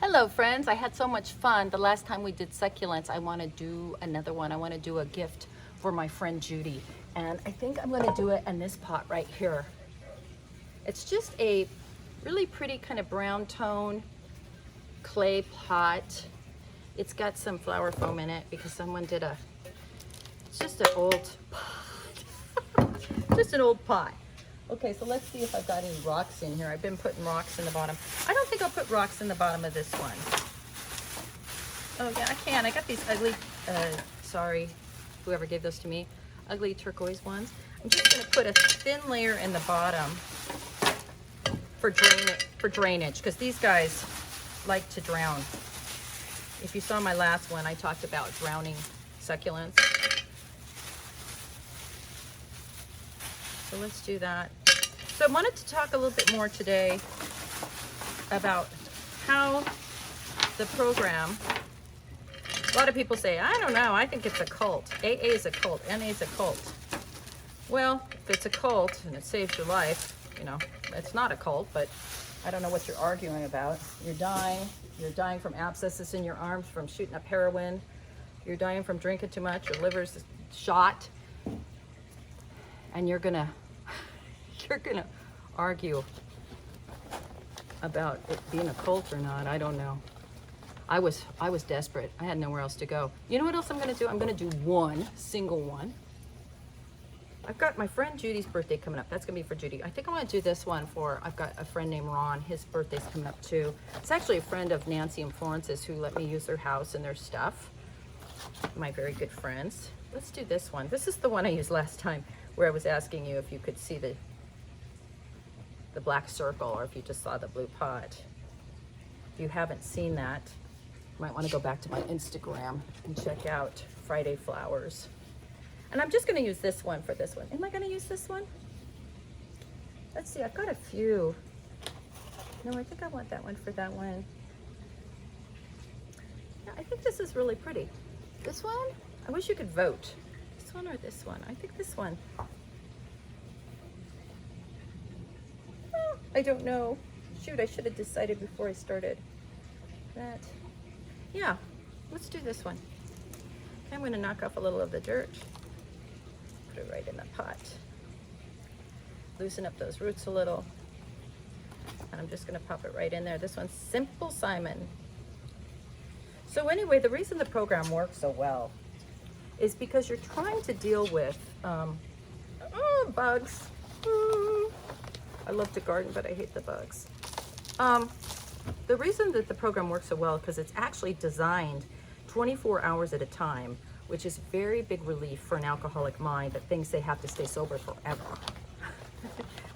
Hello friends, I had so much fun. The last time we did succulents, I want to do another one. I want to do a gift for my friend Judy. And I think I'm going to do it in this pot right here. It's just a really pretty kind of brown tone clay pot. It's got some flower foam in it because someone did it's just an old pot. Just an old pot. Okay, so let's see if I've got any rocks in here. I've been putting rocks in the bottom. I don't think I'll put rocks in the bottom of this one. Oh yeah, I can. I got these ugly, sorry, whoever gave those to me, ugly turquoise ones. I'm just gonna put a thin layer in the bottom for drainage, because these guys like to drown. If you saw my last one, I talked about drowning succulents. So let's do that. So I wanted to talk a little bit more today about how the program, a lot of people say, I don't know, I think it's a cult. AA is a cult, NA is a cult. Well, if it's a cult and it saves your life, you know, it's not a cult, but I don't know what you're arguing about. You're dying from abscesses in your arms from shooting up heroin. You're dying from drinking too much, your liver's shot. And you're gonna argue about it being a cult or not. I don't know. I was desperate. I had nowhere else to go. You know what else I'm gonna do? I'm gonna do one single one. I've got my friend Judy's birthday coming up. That's gonna be for Judy. I think I want to do this one for, I've got a friend named Ron. His birthday's coming up too. It's actually a friend of Nancy and Florence's who let me use their house and their stuff. My very good friends. Let's do this one. This is the one I used last time, where I was asking you if you could see the black circle or if you just saw the blue pot. If you haven't seen that, you might want to go back to my Instagram and check out Friday Flowers. And I'm just going to use this one for this one. Am I going to use this one? Let's see, I've got a few. No, I think I want that one for that one. Yeah, I think this is really pretty. This one, I wish you could vote. This one or this one? I think this one. Oh, I don't know. Shoot, I should have decided before I started that. Yeah, let's do this one. I'm going to knock off a little of the dirt. Put it right in the pot. Loosen up those roots a little. And I'm just going to pop it right in there. This one's Simple Simon. So anyway, the reason the program works so well is because you're trying to deal with bugs. I love to garden, but I hate the bugs. The reason that the program works so well is because it's actually designed 24 hours at a time, which is very big relief for an alcoholic mind that thinks they have to stay sober forever.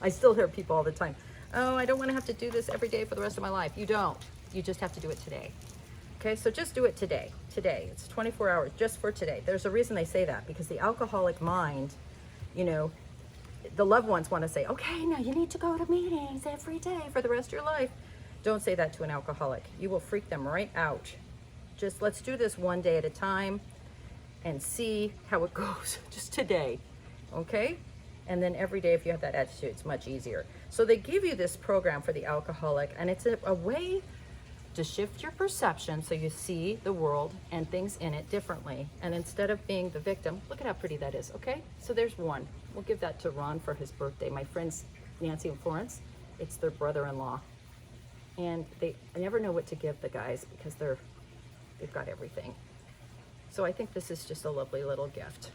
I still hear people all the time, oh, I don't want to have to do this every day for the rest of my life. You don't. You just have to do it today. Okay, so just do it today. Today, it's 24 hours just for today. There's a reason they say that, because the alcoholic mind, you know, the loved ones want to say, okay, now you need to go to meetings every day for the rest of your life. Don't say that to an alcoholic. You will freak them right out. Just let's do this one day at a time and see how it goes just today, okay? And then every day, if you have that attitude, it's much easier. So they give you this program for the alcoholic, and it's a way to shift your perception so you see the world and things in it differently. And instead of being the victim, look at how pretty that is, okay? So there's one. We'll give that to Ron for his birthday. My friends Nancy and Florence, it's their brother-in-law. And I never know what to give the guys because they've got everything. So I think this is just a lovely little gift.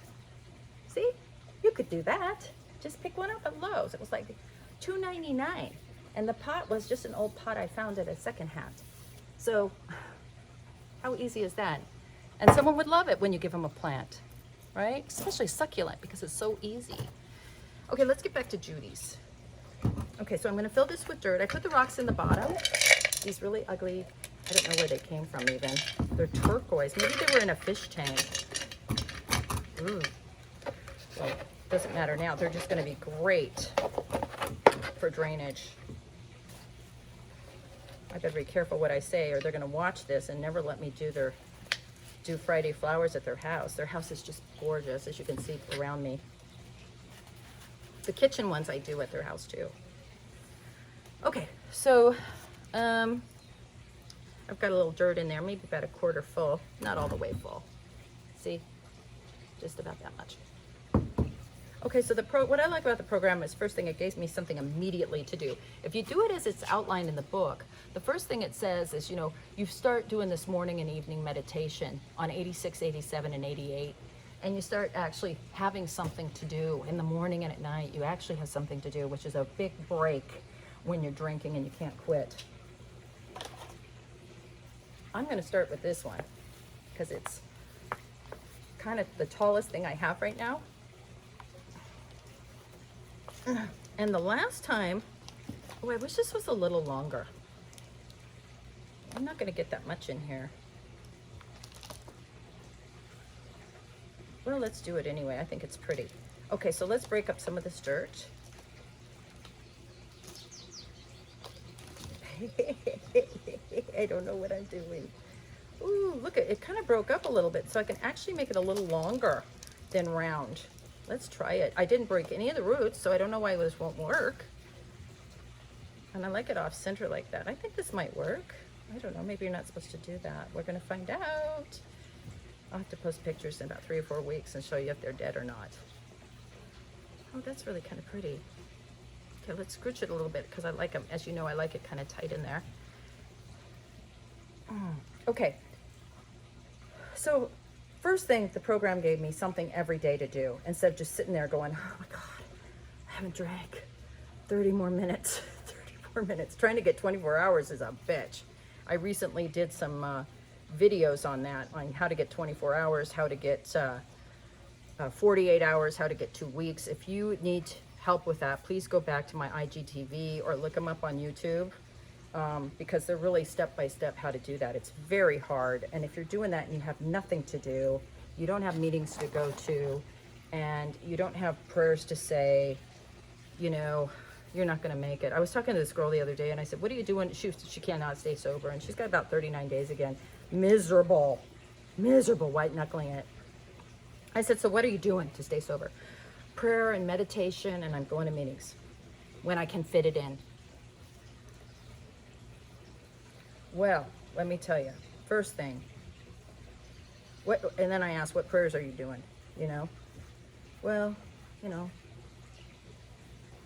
See, you could do that. Just pick one up at Lowe's. It was like $2.99. And the pot was just an old pot I found at a second-hand. So how easy is that? And someone would love it when you give them a plant, right? Especially succulent, because it's so easy. Okay, let's get back to Judy's. Okay, so I'm gonna fill this with dirt. I put the rocks in the bottom. These really ugly, I don't know where they came from even. They're turquoise. Maybe they were in a fish tank. Ooh. Well, doesn't matter now. They're just gonna be great for drainage. I better be careful what I say, or they're gonna watch this and never let me do Friday Flowers at their house. Their house is just gorgeous, as you can see around me. The kitchen ones I do at their house too. Okay, so I've got a little dirt in there, maybe about a quarter full, not all the way full. See, just about that much. Okay, so what I like about the program is, first thing, it gives me something immediately to do. If you do it as it's outlined in the book, the first thing it says is, you start doing this morning and evening meditation on 86, 87, and 88, and you start actually having something to do in the morning and at night. You actually have something to do, which is a big break when you're drinking and you can't quit. I'm going to start with this one because it's kind of the tallest thing I have right now. And the last time, oh, I wish this was a little longer. I'm not going to get that much in here. Well, let's do it anyway. I think it's pretty. Okay, so let's break up some of this dirt. I don't know what I'm doing. Ooh, look, it kind of broke up a little bit, so I can actually make it a little longer than round. Let's try it. I didn't break any of the roots, so I don't know why this won't work. And I like it off center like that. I think this might work. I don't know, maybe you're not supposed to do that. We're gonna find out. I'll have to post pictures in about 3 or 4 weeks and show you if they're dead or not. Oh, that's really kind of pretty. Okay, let's scooch it a little bit because I like them. As you know, I like it kind of tight in there. Okay, so first thing, the program gave me something every day to do instead of just sitting there going, oh my God, I haven't drank 30 more minutes, 30 more minutes. Trying to get 24 hours is a bitch. I recently did some videos on that, on how to get 24 hours, how to get 48 hours, how to get 2 weeks. If you need help with that, please go back to my IGTV or look them up on YouTube. Because they're really step-by-step how to do that. It's very hard, and if you're doing that and you have nothing to do, you don't have meetings to go to, and you don't have prayers to say, you're not going to make it. I was talking to this girl the other day, and I said, what are you doing? She cannot stay sober, and she's got about 39 days again. Miserable, white-knuckling it. I said, so what are you doing to stay sober? Prayer and meditation, and I'm going to meetings when I can fit it in. Well, let me tell you, first thing, and then I asked, what prayers are you doing? Well,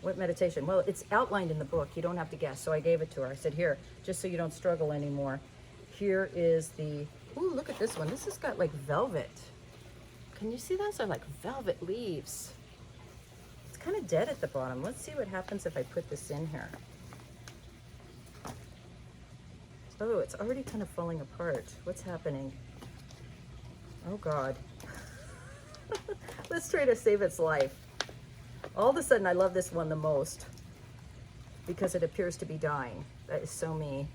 what meditation? Well, it's outlined in the book. You don't have to guess. So I gave it to her. I said, here, just so you don't struggle anymore. Here is the, ooh, look at this one. This has got like velvet. Can you see those are like velvet leaves? It's kind of dead at the bottom. Let's see what happens if I put this in here. Oh, it's already kind of falling apart. What's happening? Oh God. Let's try to save its life. All of a sudden, I love this one the most because it appears to be dying. That is so me.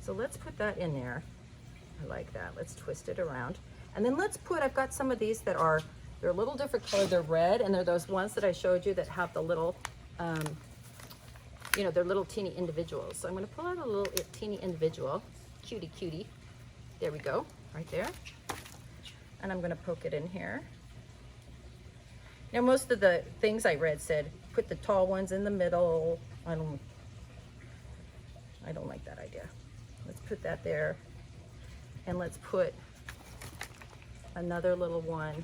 So let's put that in there. I like that. Let's twist it around. And then let's put, I've got some of these that are, they're a little different color. They're red, and they're those ones that I showed you that have the little, they're little teeny individuals. So I'm going to pull out a little teeny individual. Cutie. There we go. Right there. And I'm going to poke it in here. Now, most of the things I read said, put the tall ones in the middle. I don't like that idea. Let's put that there. And let's put another little one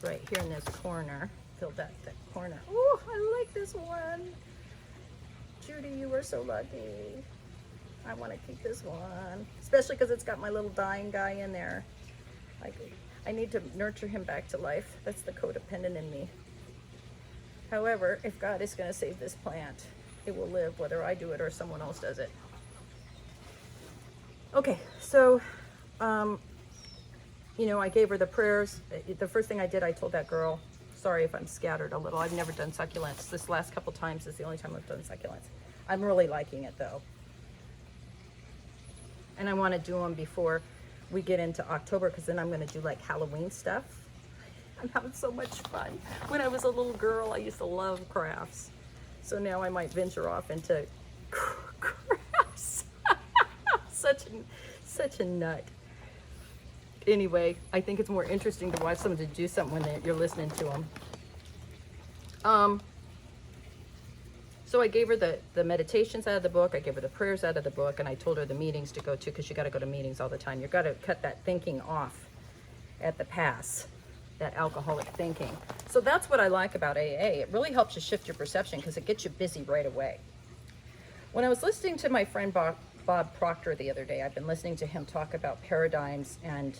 right here in this corner. Fill that corner. Oh, I like this one. Judy, you were so lucky. I want to keep this one, especially because it's got my little dying guy in there. I need to nurture him back to life. That's the codependent in me. However, if God is going to save this plant, it will live whether I do it or someone else does it. Okay, so, I gave her the prayers. The first thing I did, I told that girl, sorry if I'm scattered a little. I've never done succulents. This last couple times is the only time I've done succulents. I'm really liking it though. And I want to do them before we get into October, because then I'm going to do like Halloween stuff. I'm having so much fun. When I was a little girl, I used to love crafts. So now I might venture off into crafts. Such a nut. Anyway, I think it's more interesting to watch someone to do something when you're listening to them. So I gave her the meditations out of the book, I gave her the prayers out of the book, and I told her the meetings to go to, because you got to go to meetings all the time. You got to cut that thinking off at the pass, that alcoholic thinking. So that's what I like about AA. It really helps you shift your perception because it gets you busy right away. When I was listening to my friend Bob Proctor the other day, I've been listening to him talk about paradigms and,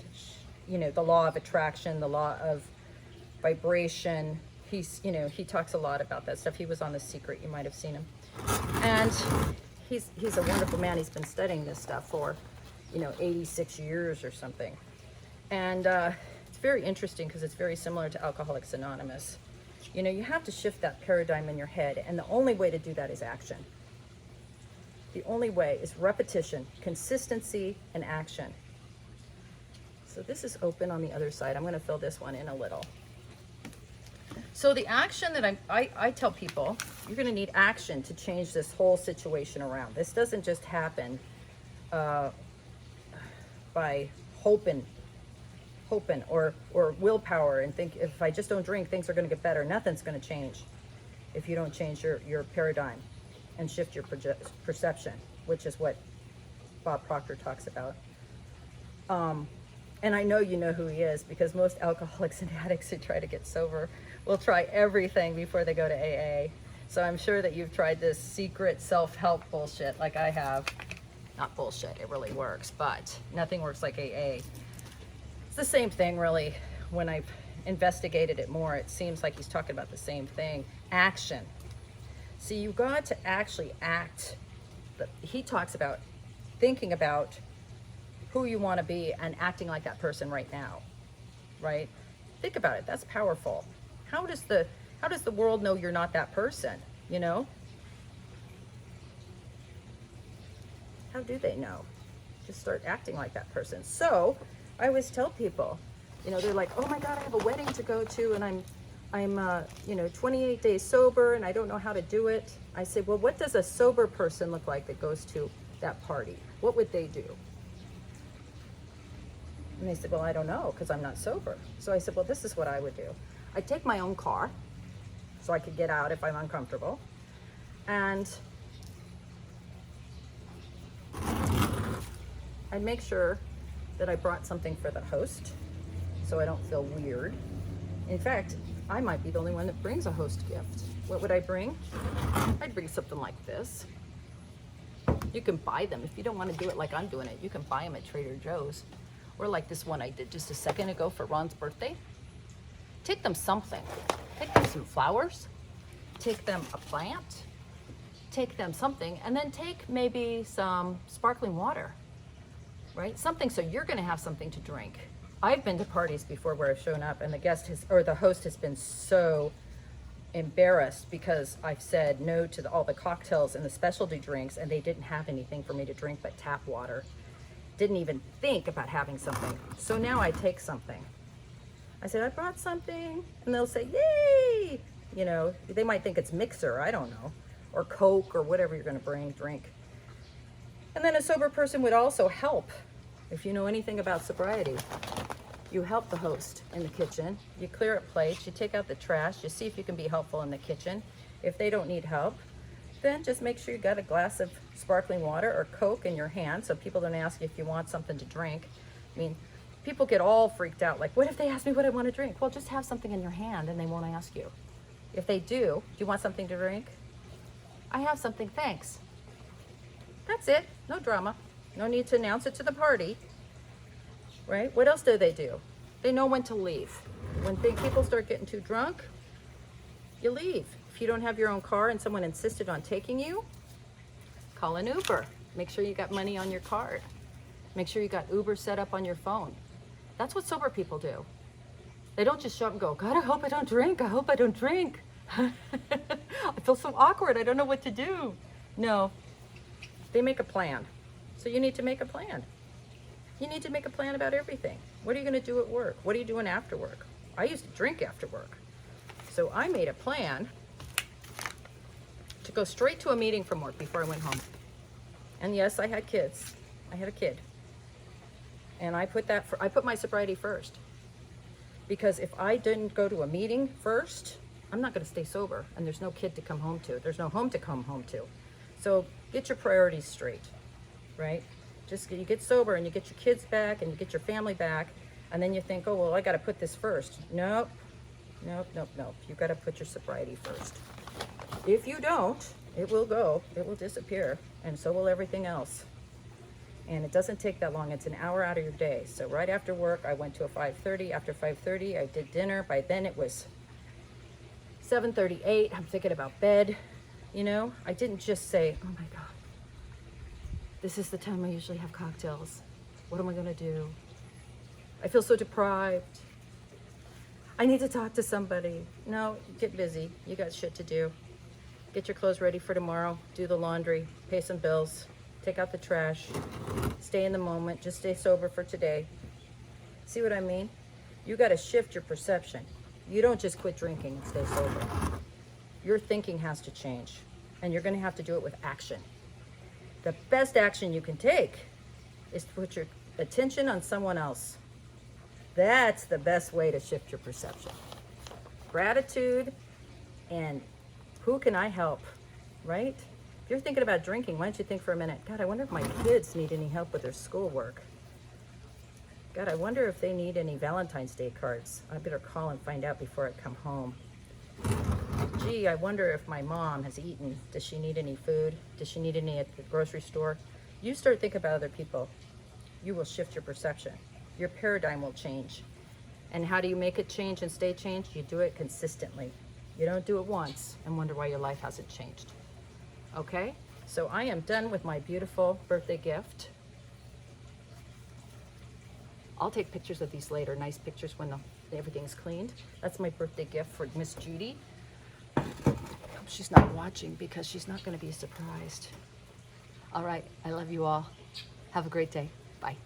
you know, the law of attraction, the law of vibration. He's, you know, he talks a lot about that stuff. He was on The Secret, you might have seen him. And he's a wonderful man. He's been studying this stuff for, you know, 86 years or something. And it's very interesting because it's very similar to Alcoholics Anonymous. You know, you have to shift that paradigm in your head, and the only way to do that is action. The only way is repetition, consistency, and action. So this is open on the other side. I'm going to fill this one in a little. So the action that I tell people, you're going to need action to change this whole situation around. This doesn't just happen by hoping or willpower and think, if I just don't drink, things are going to get better. Nothing's going to change if you don't change your paradigm and shift your perception, which is what Bob Proctor talks about. And I know you know who he is, because most alcoholics and addicts who try to get sober will try everything before they go to AA. So I'm sure that you've tried this secret self-help bullshit like I have. Not bullshit, it really works, but nothing works like AA. It's the same thing, really. When I've investigated it more, it seems like he's talking about the same thing. Action. So you've got to actually act. He talks about thinking about who you want to be and acting like that person right now, right? Think about it. That's powerful. How does the world know you're not that person, you know? How do they know? Just start acting like that person. So I always tell people, you know, they're like, oh my God, I have a wedding to go to, and I'm you know, 28 days sober and I don't know how to do it. I say, well, what does a sober person look like that goes to that party? What would they do? And they said, well, I don't know, because I'm not sober. So I said, well, this is what I would do. I'd take my own car so I could get out if I'm uncomfortable. And I'd make sure that I brought something for the host so I don't feel weird. In fact, I might be the only one that brings a host gift. What would I bring? I'd bring something like this. You can buy them. If you don't want to do it like I'm doing it, you can buy them at Trader Joe's. Or like this one I did just a second ago for Ron's birthday. Take them something. Take them some flowers. Take them a plant. Take them something. And then take maybe some sparkling water, right? Something so you're going to have something to drink. I've been to parties before where I've shown up and the host has been so embarrassed because I've said no to all the cocktails and the specialty drinks, and they didn't have anything for me to drink but tap water. Didn't even think about having something. So now I take something. I said, I brought something, and they'll say, yay! You know, they might think it's mixer, I don't know, or Coke or whatever you're going to drink. And then a sober person would also help. If you know anything about sobriety, you help the host in the kitchen, you clear up plates, you take out the trash, you see if you can be helpful in the kitchen. If they don't need help, then just make sure you got a glass of sparkling water or Coke in your hand so people don't ask you if you want something to drink. I mean, people get all freaked out, like, what if they ask me what I want to drink? Well, just have something in your hand and they won't ask you. If they do you want something to drink? I have something, thanks. That's it, no drama. No need to announce it to the party, right? What else do? They know when to leave. When people start getting too drunk, you leave. If you don't have your own car and someone insisted on taking you, call an Uber. Make sure you got money on your card. Make sure you got Uber set up on your phone. That's what sober people do. They don't just show up and go, God, I hope I don't drink. I hope I don't drink. I feel so awkward. I don't know what to do. No, they make a plan. So you need to make a plan. You need to make a plan about everything. What are you going to do at work? What are you doing after work? I used to drink after work. So I made a plan to go straight to a meeting from work before I went home. And yes, I had kids. I had a kid. And I put my sobriety first. Because if I didn't go to a meeting first, I'm not going to stay sober, and there's no kid to come home to. There's no home to come home to. So get your priorities straight, right? Just you get sober and you get your kids back and you get your family back, and then you think, oh, well, I got to put this first. Nope, nope, nope, nope. You got to put your sobriety first. If you don't, it will go, it will disappear, and so will everything else. And it doesn't take that long. It's an hour out of your day. So right after work, I went to a 5:30. After 5:30, I did dinner. By then it was 7:38. I'm thinking about bed. You know, I didn't just say, oh my God, this is the time I usually have cocktails. What am I gonna do? I feel so deprived. I need to talk to somebody. No, get busy. You got shit to do. Get your clothes ready for tomorrow. Do the laundry, pay some bills, take out the trash, stay in the moment, just stay sober for today. See what I mean? You gotta shift your perception. You don't just quit drinking and stay sober. Your thinking has to change, and you're gonna have to do it with action. The best action you can take is to put your attention on someone else. That's the best way to shift your perception. Gratitude and who can I help, right? If you're thinking about drinking, why don't you think for a minute, God, I wonder if my kids need any help with their schoolwork. God, I wonder if they need any Valentine's Day cards. I better call and find out before I come home. Gee, I wonder if my mom has eaten. Does she need any food? Does she need any at the grocery store? You start thinking about other people. You will shift your perception. Your paradigm will change. And how do you make it change and stay changed? You do it consistently. You don't do it once and wonder why your life hasn't changed. Okay? So I am done with my beautiful birthday gift. I'll take pictures of these later, nice pictures when everything's cleaned. That's my birthday gift for Miss Judy. I hope she's not watching because she's not going to be surprised. All right, I love you all. Have a great day. Bye.